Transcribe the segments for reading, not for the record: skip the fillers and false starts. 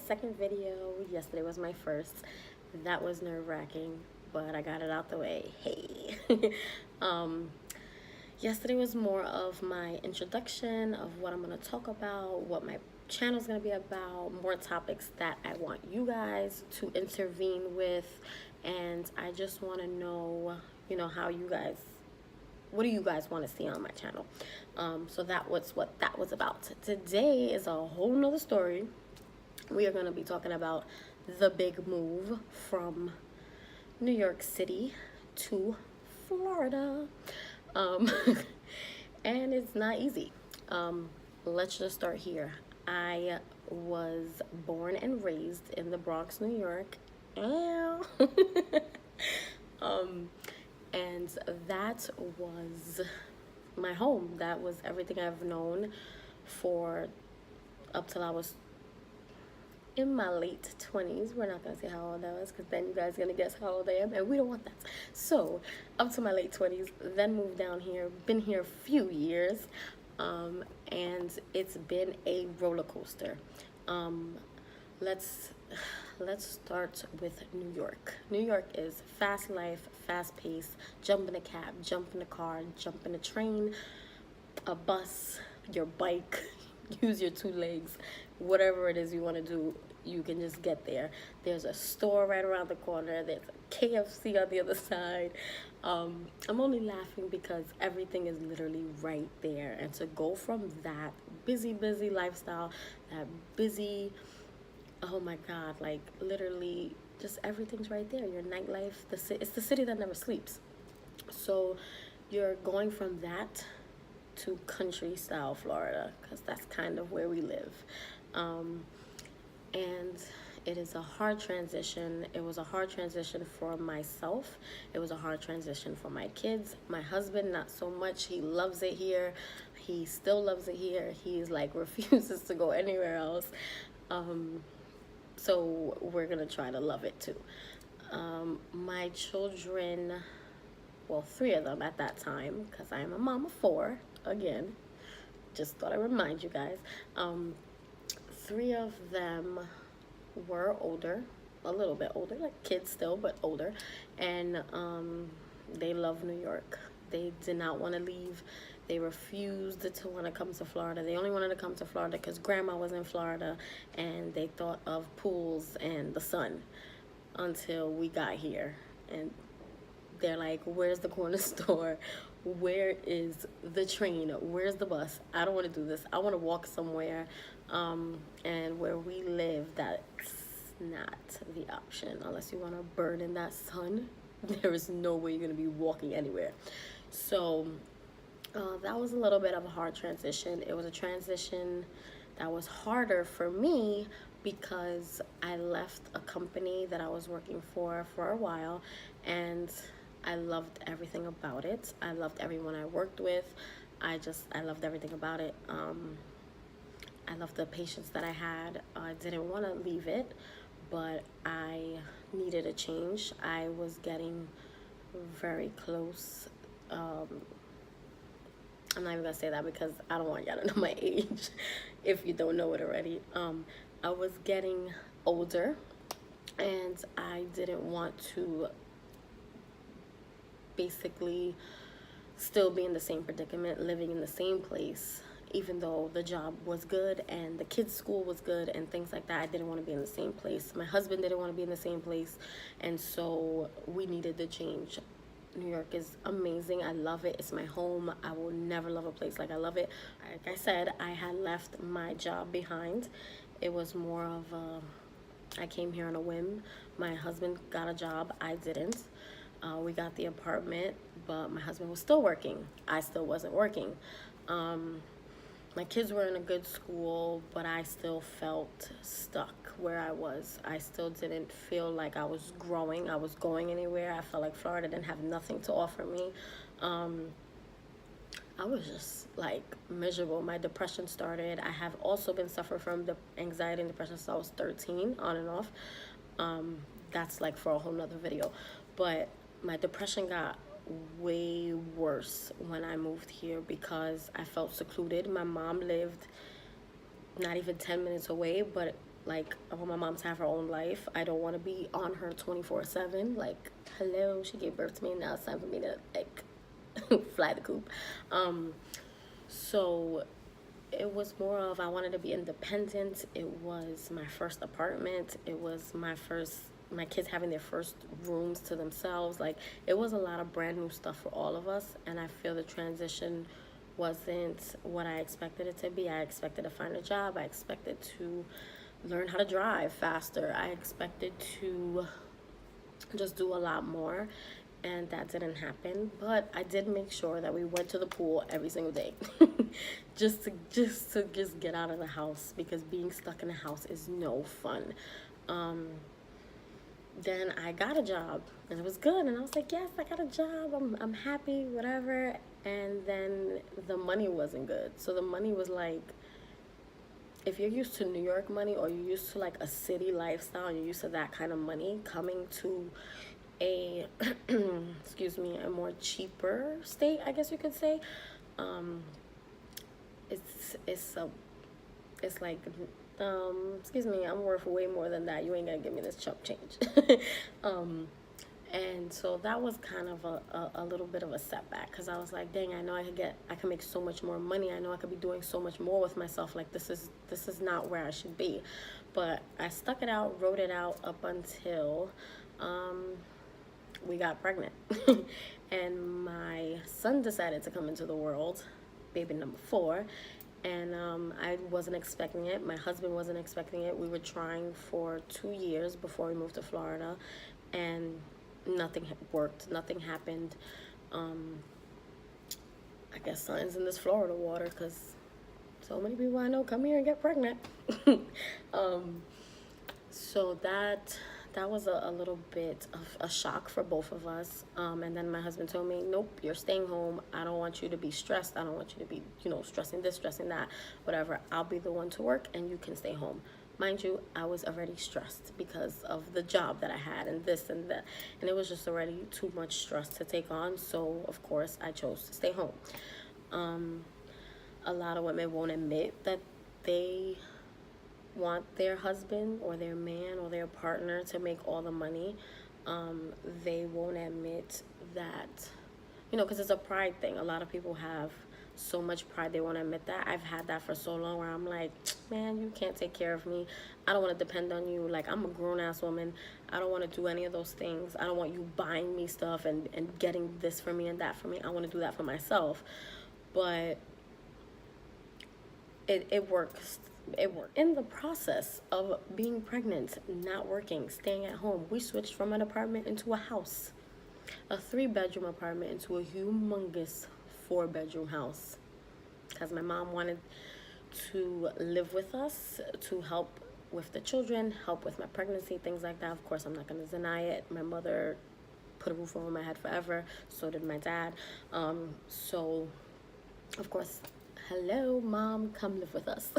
second video. Yesterday was my first. That was nerve-wracking, but I got it out the way. Hey. um, Yesterday was more of my introduction of what I'm going to talk about, what my channel is going to be about, more topics that I want you guys to intervene with, and I just want to know, how you guys, what do you guys want to see on my channel? So that was what that was about. Today is a whole nother story. We are going to be talking about the big move from New York City to Florida. And it's not easy. Let's just start here. I was born and raised in the Bronx, New York. And that was my home. That was everything I've known for up till I was in my late 20s. We're not gonna say how old I was because then you guys are gonna guess how old I am, and we don't want that. So up to my late 20s, then moved down here, been here a few years, and it's been a roller coaster. Let's start with New York. New York is fast life, fast pace. Jump in a cab, jump in a car, jump in a train, a bus, your bike, use your two legs, whatever it is you want to do, you can just get there. There's a store right around the corner. There's a KFC on the other side. I'm only laughing because everything is literally right there. And to go from that busy lifestyle, that busy, oh my God, like literally just everything's right there. Your nightlife, it's the city that never sleeps. So you're going from that to country style Florida, because that's kind of where we live. And it is a hard transition. It was a hard transition for myself. It was a hard transition for my kids. My husband, not so much. He loves it here. He still loves it here. He's like refuses to go anywhere else. So we're gonna try to love it too. My children, well, 3 of them at that time, because I am a mom of 4, again, just thought I'd remind you guys. 3 of them were older, a little bit older, like kids still, but older, and they love New York. They did not want to leave. They refused to want to come to Florida. They only wanted to come to Florida because grandma was in Florida, and they thought of pools and the sun until we got here. And they're like, where's the corner store? Where is the train? Where's the bus? I don't want to do this. I want to walk somewhere. And where we live, that's not the option. Unless you want to burn in that sun, there is no way you're going to be walking anywhere. So that was a little bit of a hard transition. It was a transition that was harder for me because I left a company that I was working for a while, and I loved everything about it. I loved everyone I worked with. I loved everything about it. I loved the patients that I had. I didn't want to leave it, but I needed a change. I was getting very close. I'm not even gonna say that because I don't want y'all to know my age if you don't know it already. I was getting older, and I didn't want to basically still be in the same predicament, living in the same place, even though the job was good and the kids' school was good and things like that. I didn't want to be in the same place. My husband didn't want to be in the same place, and so we needed the change. New York is amazing. I love it. It's my home. I will never love a place like I love it. Like I said, I had left my job behind. It was more of I came here on a whim. My husband got a job. I didn't. We got the apartment, but my husband was still working. I still wasn't working. My kids were in a good school, but I still felt stuck where I was. I still didn't feel like I was growing. I was going anywhere. I felt like Florida didn't have nothing to offer me. I was just like miserable. My depression started. I have also been suffering from the anxiety and depression since I was 13, on and off. That's like for a whole nother video. But my depression got way worse when I moved here because I felt secluded. My mom lived not even 10 minutes away, but Like, I want my mom to have her own life. I don't want to be on her 24/7. Like, hello, she gave birth to me, and now it's time for me to, like, fly the coop. So it was more of, I wanted to be independent. It was my first apartment. It was my kids having their first rooms to themselves. Like, it was a lot of brand new stuff for all of us, and I feel the transition wasn't what I expected it to be. I expected to find a job. I expected to learn how to drive faster. I expected to just do a lot more, and that didn't happen. But I did make sure that we went to the pool every single day. just get out of the house, because being stuck in the house is no fun. Then I got a job, and it was good, and I was like, yes, I got a job, I'm happy, whatever. And then the money wasn't good. So the money was like, if you're used to New York money, or you're used to like a city lifestyle, and you're used to that kind of money, coming to a excuse me, a more cheaper state, I guess you could say, it's like, excuse me, I'm worth way more than that. You ain't gonna give me this chump change. And so that was kind of a little bit of a setback, because I was like, dang, I know I can make so much more money. I know I could be doing so much more with myself. Like, this is not where I should be. But I stuck it out, wrote it out up until we got pregnant. And my son decided to come into the world, baby number 4. And I wasn't expecting it. My husband wasn't expecting it. We were trying for 2 years before we moved to Florida, and nothing worked. Nothing happened. I guess something's in this Florida water, because so many people I know come here and get pregnant. So that was a little bit of a shock for both of us. And then my husband told me, nope, you're staying home. I don't want you to be stressed. I don't want you to be, stressing this, stressing that, whatever. I'll be the one to work, and you can stay home. Mind you, I was already stressed because of the job that I had, and this and that. And it was just already too much stress to take on. So, of course, I chose to stay home. A lot of women won't admit that they want their husband or their man or their partner to make all the money. They won't admit that, because it's a pride thing. A lot of people have so much pride, they won't admit that. I've had that for so long, where I'm like, man, you can't take care of me. I don't want to depend on you. Like, I'm a grown-ass woman. I don't want to do any of those things. I don't want you buying me stuff and getting this for me and that for me. I want to do that for myself. But it works. It worked. In the process of being pregnant, not working, staying at home, we switched from an apartment into a house, a 3-bedroom apartment into a humongous 4-bedroom house, because my mom wanted to live with us to help with the children, help with my pregnancy, things like that. Of course, I'm not going to deny it. My mother put a roof over my head forever. So did my dad. So, of course, hello, Mom, come live with us.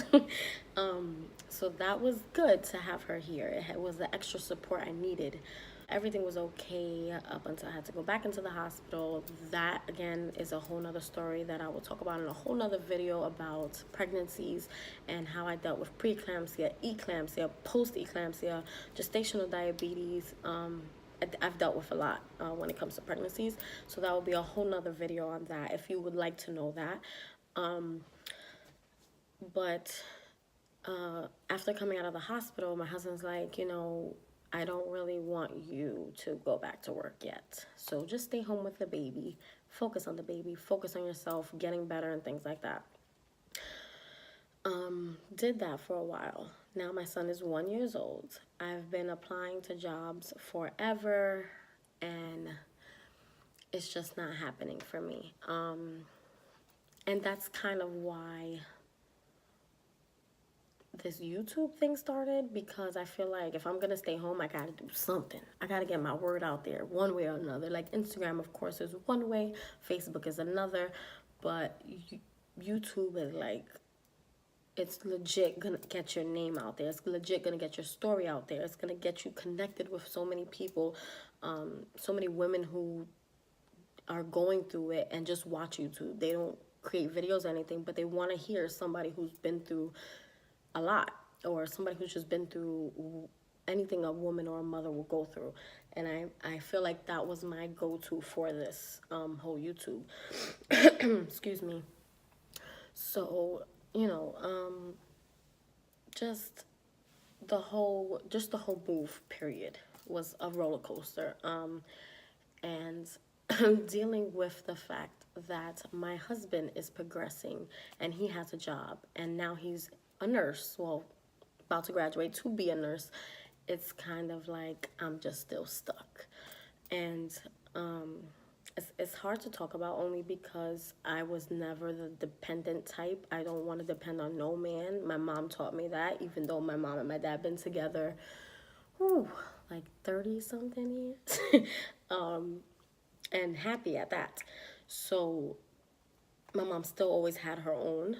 So that was good to have her here. It was the extra support I needed. Everything was okay up until I had to go back into the hospital. That, again, is a whole nother story that I will talk about in a whole nother video about pregnancies and how I dealt with preeclampsia, eclampsia, post-eclampsia, gestational diabetes. I've dealt with a lot when it comes to pregnancies. So that will be a whole nother video on that if you would like to know that. But after coming out of the hospital, my husband's like, I don't really want you to go back to work yet. So just stay home with the baby, focus on the baby, focus on yourself, getting better and things like that. Did that for a while. Now my son is 1 year old. I've been applying to jobs forever, and it's just not happening for me. And that's kind of why this YouTube thing started, because I feel like if I'm going to stay home, I got to do something. I got to get my word out there one way or another. Like, Instagram, of course, is one way. Facebook is another. But YouTube is like, it's legit going to get your name out there. It's legit going to get your story out there. It's going to get you connected with so many people, so many women who are going through it and just watch YouTube. They don't create videos or anything, but they want to hear somebody who's been through a lot. or somebody who's just been through anything a woman or a mother will go through. And I feel like that was my go-to for this whole YouTube. Excuse me. So, you know, just the whole move period was a roller coaster. And dealing with the fact that my husband is progressing and he has a job and now he's a nurse, well, about to graduate to be a nurse. It's kind of like I'm just still stuck. And it's hard to talk about only because I was never the dependent type. I don't want to depend on no man. My mom taught me that, even though my mom and my dad been together, whew, like 30 something years. And happy at that. So my mom still always had her own.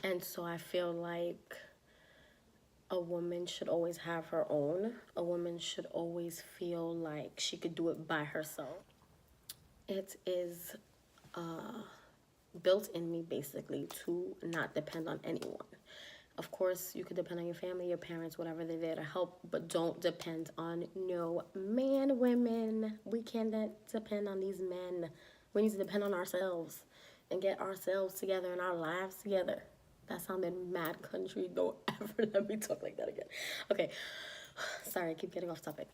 And so I feel like a woman should always have her own. A woman should always feel like she could do it by herself. It is built in me basically to not depend on anyone. Of course, you could depend on your family, your parents, whatever, they're there to help, but don't depend on no man, women. We can't depend on these men. We need to depend on ourselves and get ourselves together and our lives together. That sounded mad country. Don't ever let me talk like that again. Okay. Sorry, I keep getting off topic.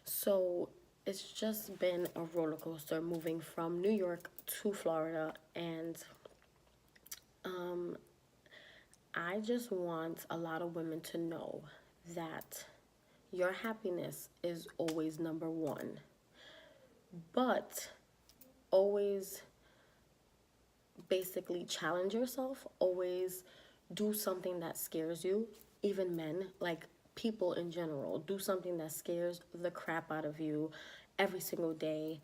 So it's just been a roller coaster moving from New York to Florida, and I just want a lot of women to know that your happiness is always number one. But always basically challenge yourself. Always do something that scares you. Even men, like people in general, do something that scares the crap out of you every single day.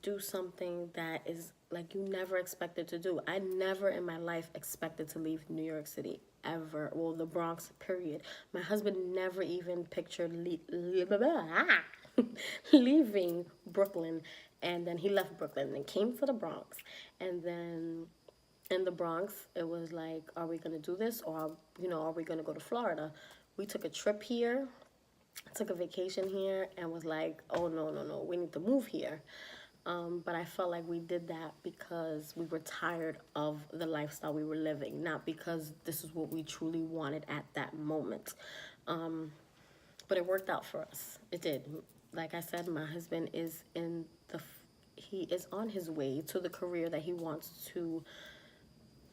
Do something that is like you never expected to do. I never in my life expected to leave New York City ever. Well, the Bronx, period. My husband never even pictured leaving Brooklyn, and then he left Brooklyn and came to the Bronx, and then in the Bronx, it was like, are we gonna do this, or are we gonna go to Florida? We took a trip here, took a vacation here, and was like, oh no, no, no, we need to move here. But I felt like we did that because we were tired of the lifestyle we were living, not because this is what we truly wanted at that moment. But it worked out for us. It did. Like I said, my husband is he is on his way to the career that he wants to,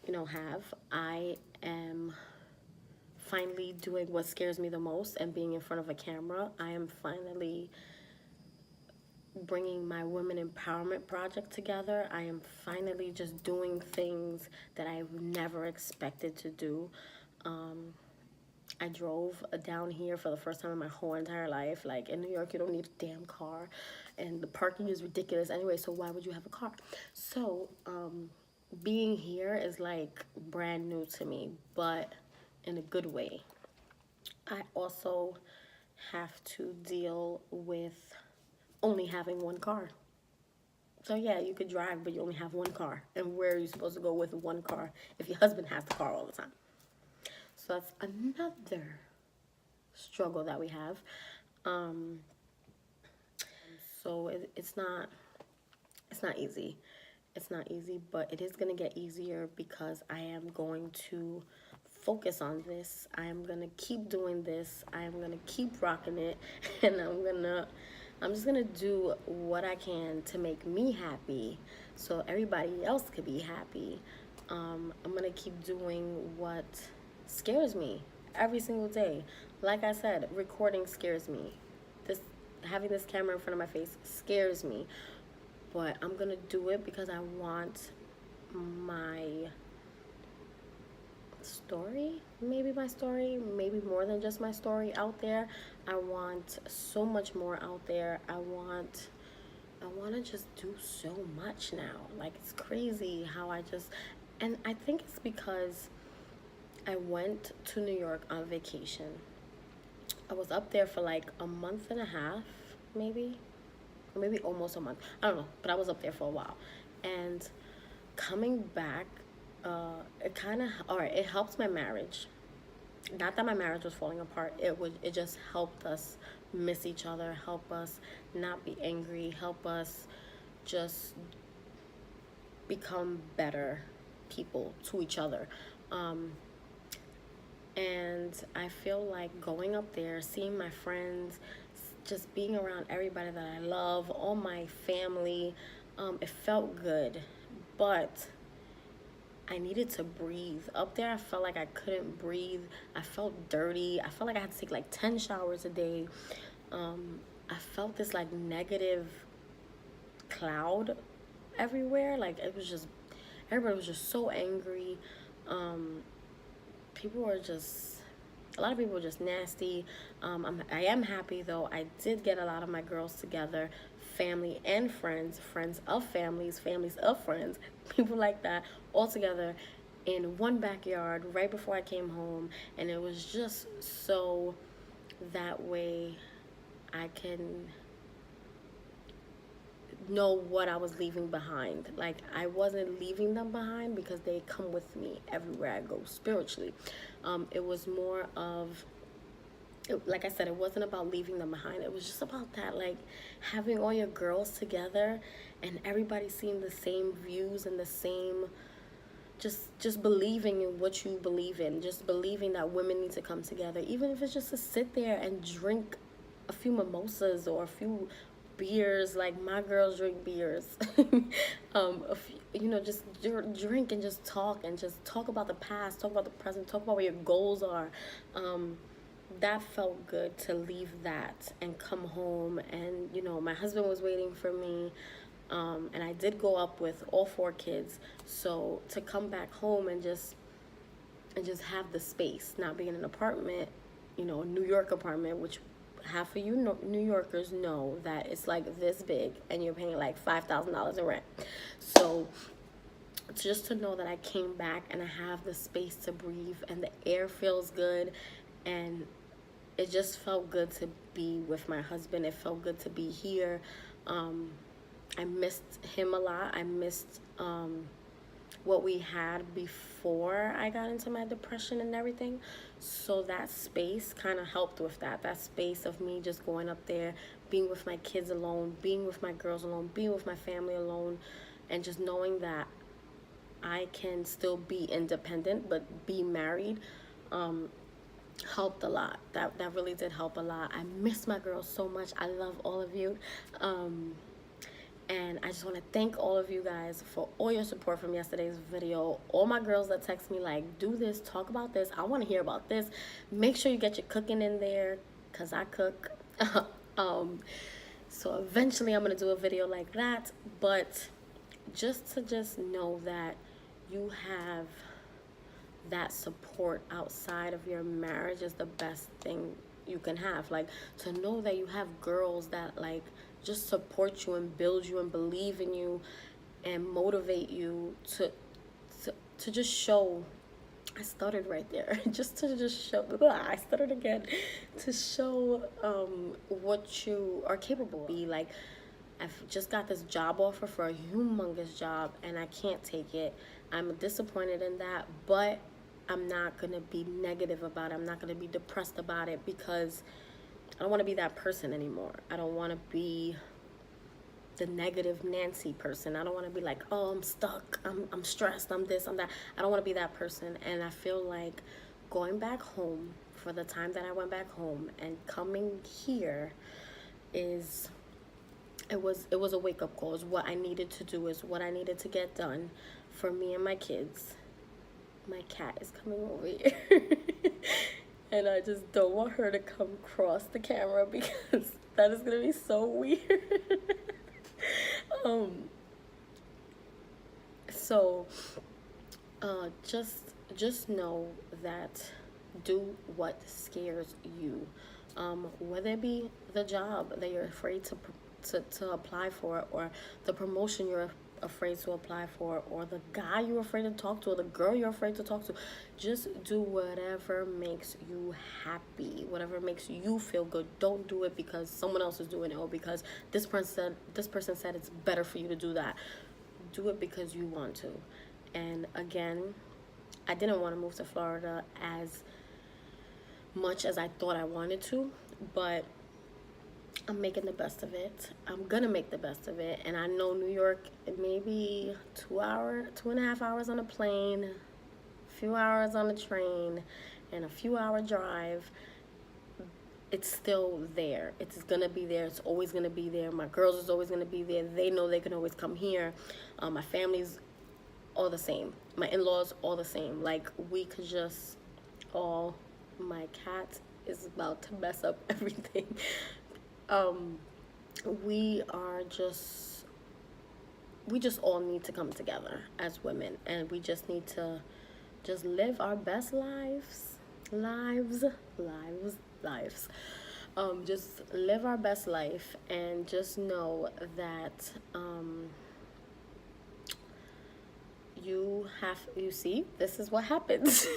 have. I am finally doing what scares me the most and being in front of a camera. I am finally bringing my women empowerment project together. I am finally just doing things that I've never expected to do. I drove down here for the first time in my whole entire life. Like in New York, you don't need a damn car, and the parking is ridiculous anyway, so why would you have a car? So being here is like brand new to me, but in a good way. I also have to deal with only having one car. So yeah, you could drive, but you only have one car. And where are you supposed to go with one car if your husband has the car all the time? So that's another struggle that we have. So it's not easy. It's not easy, but it is gonna get easier because I am going to focus on this. I am gonna keep doing this. I am gonna keep rocking it, and I'm just gonna do what I can to make me happy, so everybody else could be happy. I'm gonna keep doing what scares me every single day. Like I said, recording scares me. This Having this camera in front of my face scares me, but I'm gonna do it because I want my story, maybe more than just my story out there. I want so much more out there. I want to just do so much now. Like, it's crazy how and I think it's because I went to New York on vacation. I was up there for like a month and a half, maybe, or maybe almost a month. I don't know, but I was up there for a while. And coming back, it helped my marriage. not that my marriage was falling apart. It just helped us miss each other, help us not be angry, help us just become better people to each other. And I feel like going up there, seeing my friends, just being around everybody that I love, all my family, it felt good. But I needed to breathe. Up there, I felt like I couldn't breathe. I felt dirty. I felt like I had to take like 10 showers a day. I felt this like negative cloud everywhere. Like it was just, everybody was just so angry. People were just, a lot of people were just nasty. I am happy though. I did get a lot of my girls together, family and friends, friends of families, families of friends, people like that, all together in one backyard right before I came home. And it was just so that way I can know what I was leaving behind. Like I wasn't leaving them behind because they come with me everywhere I go spiritually. It was more of, like I said, it wasn't about leaving them behind. It was just about that, like having all your girls together and everybody seeing the same views and the same, just believing in what you believe in, just believing that women need to come together, even if it's just to sit there and drink a few mimosas or a few beers. Like my girls drink beers. Just drink and just talk about the past, talk about the present, talk about what your goals are. That felt good to leave that and come home. And my husband was waiting for me, and I did go up with all 4 kids. So to come back home and just have the space, not be in an apartment, a New York apartment, which half of you New Yorkers know that it's like this big and you're paying like $5,000 in rent. So just to know that I came back and I have the space to breathe and the air feels good, and it just felt good to be with my husband. It felt good to be here. I missed him a lot. I missed what we had before I got into my depression and everything. So that space kind of helped with that space of me just going up there, being with my kids alone, being with my girls alone, being with my family alone, and just knowing that I can still be independent but be married, helped a lot. That really did help a lot. I miss my girls so much. I love all of you. And I just want to thank all of you guys for all your support from yesterday's video. All my girls that text me like, do this, talk about this, I want to hear about this. Make sure you get your cooking in there, because I cook. So eventually I'm going to do a video like that. But just to know that you have that support outside of your marriage is the best thing you can have. Like to know that you have girls that like just support you and build you and believe in you and motivate you to just show, I stuttered right there, to show, I stuttered again, to show what you are capable of. Be like, I've just got this job offer for a humongous job and I can't take it. I'm disappointed in that, but I'm not gonna be negative about it. I'm not gonna be depressed about it, because I don't want to be that person anymore. I don't want to be the negative Nancy person. I don't want to be like, oh, I'm stuck, I'm stressed, I'm this, I'm that. I don't want to be that person. And I feel like going back home, for the time that I went back home and coming here, it was a wake-up call. It's what I needed to do, is what I needed to get done for me and my kids. My cat is coming over here. And I just don't want her to come across the camera, because that is going to be so weird. Just know that do what scares you. Whether it be the job that you're afraid to apply for, or the promotion you're afraid to apply for, or the guy you're afraid to talk to, or the girl you're afraid to talk to. Just do whatever makes you happy, whatever makes you feel good. Don't do it because someone else is doing it, or because this person said it's better for you to do that. Do it because you want to. And again, I didn't want to move to Florida, as much as I thought I wanted to, but I'm making the best of it. I'm gonna make the best of it. And I know New York, maybe 2.5 hours on a plane, a few hours on a train, and a few hour drive. It's still there. It's gonna be there. It's always gonna be there. My girls is always gonna be there. They know they can always come here. My family's all the same. My in-laws all the same. Like, we could just all, my cat is about to mess up everything. um we are just, we just all need to come together as women, and we just need to just live our best lives. Just live our best life, and just know that you see, this is what happens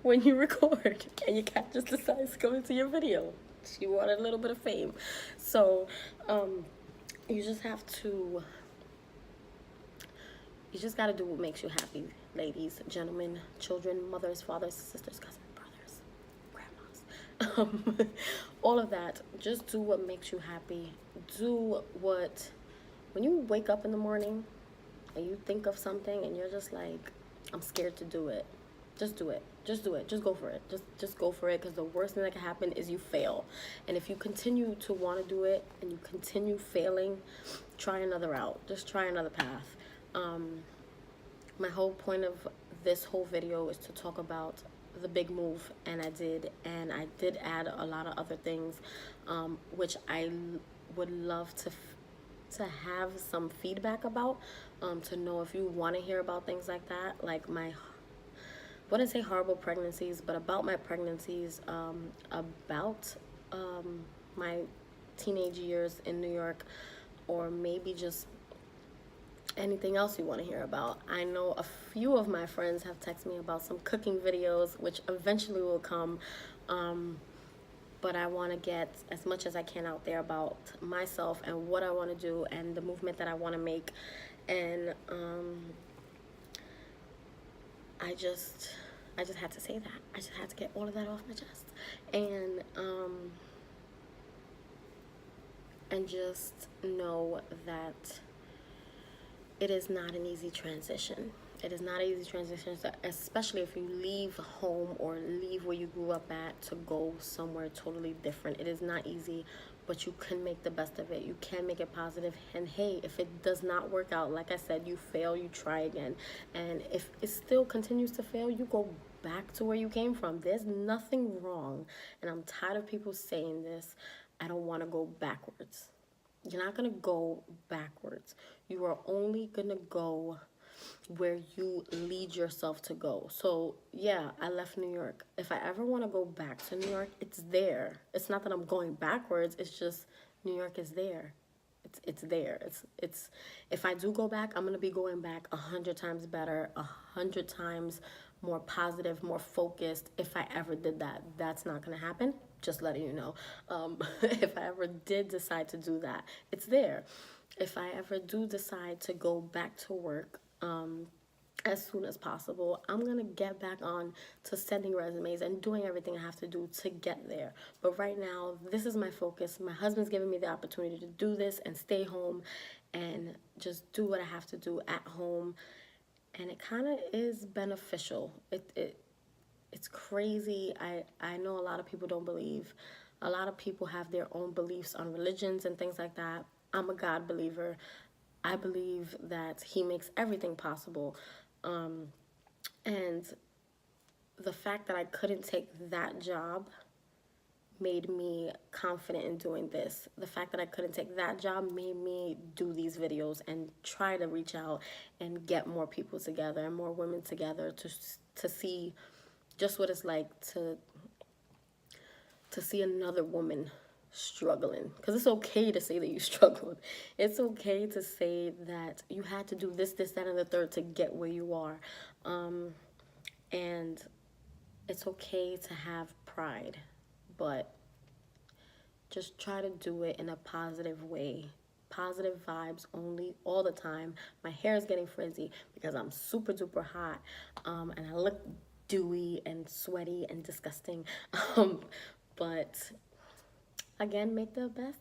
when you record and your cat just decides to go into your video. She wanted a little bit of fame. So you just have to, you just got to do what makes you happy, ladies, gentlemen, children, mothers, fathers, sisters, cousins, brothers, grandmas. All of that. Just do what makes you happy. Do what, when you wake up in the morning and you think of something and you're just like, I'm scared to do it, just do it. Just do it. Just go for it. Just go for it, because the worst thing that can happen is you fail. And if you continue to want to do it and you continue failing, try another route. Just try another path. My whole point of this whole video is to talk about the big move, and I did add a lot of other things, which I would love to have some feedback about, to know if you want to hear about things like that, like my, I wouldn't say horrible pregnancies, but about my pregnancies, about my teenage years in New York, or maybe just anything else you want to hear about. I know a few of my friends have texted me about some cooking videos, which eventually will come, but I want to get as much as I can out there about myself and what I want to do and the movement that I want to make. And I just had to say that. I just had to get all of that off my chest. And just know that it is not an easy transition. It is not an easy transition, especially if you leave home or leave where you grew up at to go somewhere totally different. It is not easy, but you can make the best of it. You can make it positive. And hey, if it does not work out, like I said, you fail, you try again. And if it still continues to fail, you go back to where you came from. There's nothing wrong. And I'm tired of people saying this. I don't want to go backwards. You're not going to go backwards. You are only going to go where you lead yourself to go. So yeah, I left New York. If I ever want to go back to New York, it's there. It's not that I'm going backwards. It's just New York is there. It's there. It's if I do go back, I'm going to be going back 100 times better, 100 times more positive, more focused. If I ever did that, that's not going to happen. Just letting you know. If I ever did decide to do that, it's there. If I ever do decide to go back to work, as soon as possible, I'm gonna get back on to sending resumes and doing everything I have to do to get there. But right now, this is my focus. My husband's giving me the opportunity to do this and stay home and just do what I have to do at home. And it kind of is beneficial. It's crazy. I know a lot of people don't believe. A lot of people have their own beliefs on religions and things like that. I'm a God believer. I believe that he makes everything possible. And the fact that I couldn't take that job made me confident in doing this. The fact that I couldn't take that job made me do these videos and try to reach out and get more people together and more women together to see just what it's like to see another woman struggling. Because it's okay to say that you struggled. It's okay to say that you had to do this, that, and the third to get where you are. And it's okay to have pride, but just try to do it in a positive way. Positive vibes only, all the time. My hair is getting frizzy because I'm super duper hot, and I look dewy and sweaty and disgusting. But again, make the best.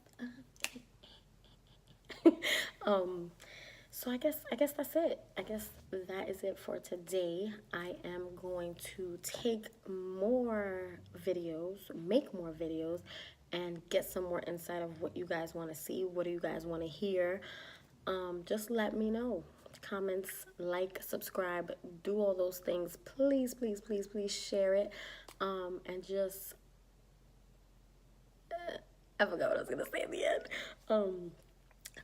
um, so I guess that's it. I guess that is it for today. I am going to take more videos, make more videos, and get some more insight of what you guys want to see. What do you guys want to hear? Just let me know. Comments, like, subscribe, do all those things. Please, please, please, please share it. And just I forgot what I was gonna say in the end.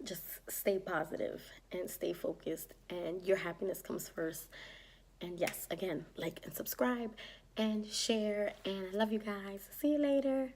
Just stay positive and stay focused, and your happiness comes first. And yes, again, like and subscribe and share, and I love you guys. See you later.